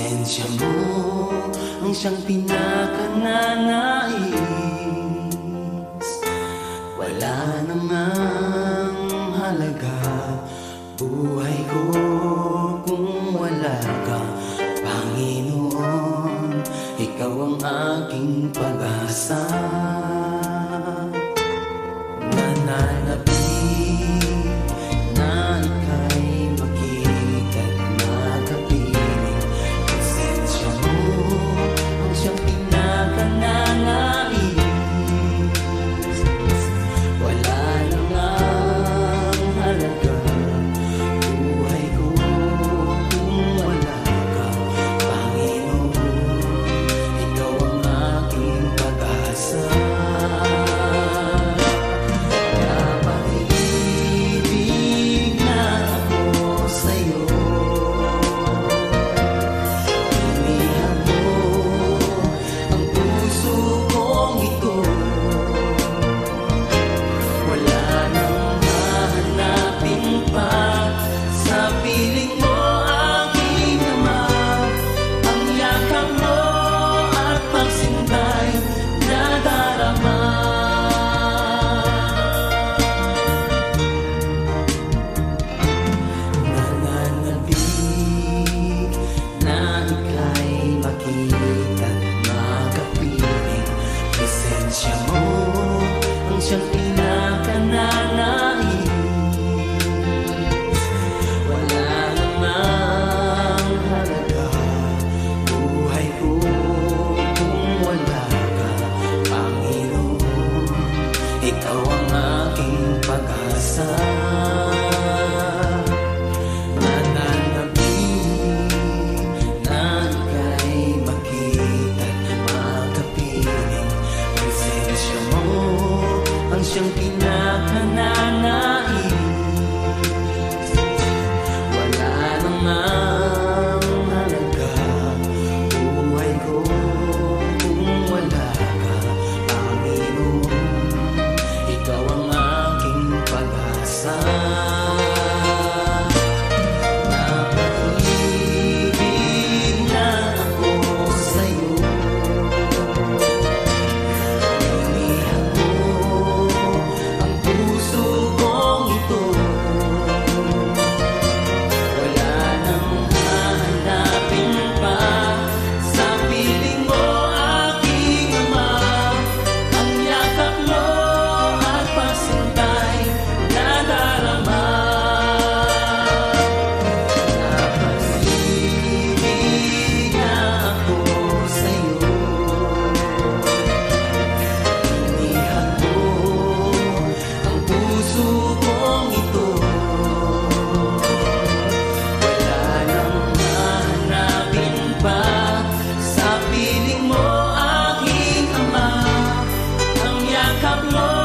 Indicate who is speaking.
Speaker 1: Presensya mo ang siyang pinakananais. Wala namang halaga buhay ko kung wala ka, Panginoon. Ikaw ang aking pag-asa. Nananabik na ika'y makita't makapiling. Presensya mo ang siyang pinakananais. Wala namang halaga buhay ko kung wala ka, Panginoon. Ikaw ang aking pag-asa. Presensya mo ang siyang pinakananais. Wala namang halaga buhay ko kung wala ka, Panginoon. Ikaw ang aking pag-asa. Ang siyang pinakananais. Wala namang halaga buhay ko kung wala ka, Panginoon. Ikaw ang aking pag-asa. Napaibig na ako sa'yo. Come on.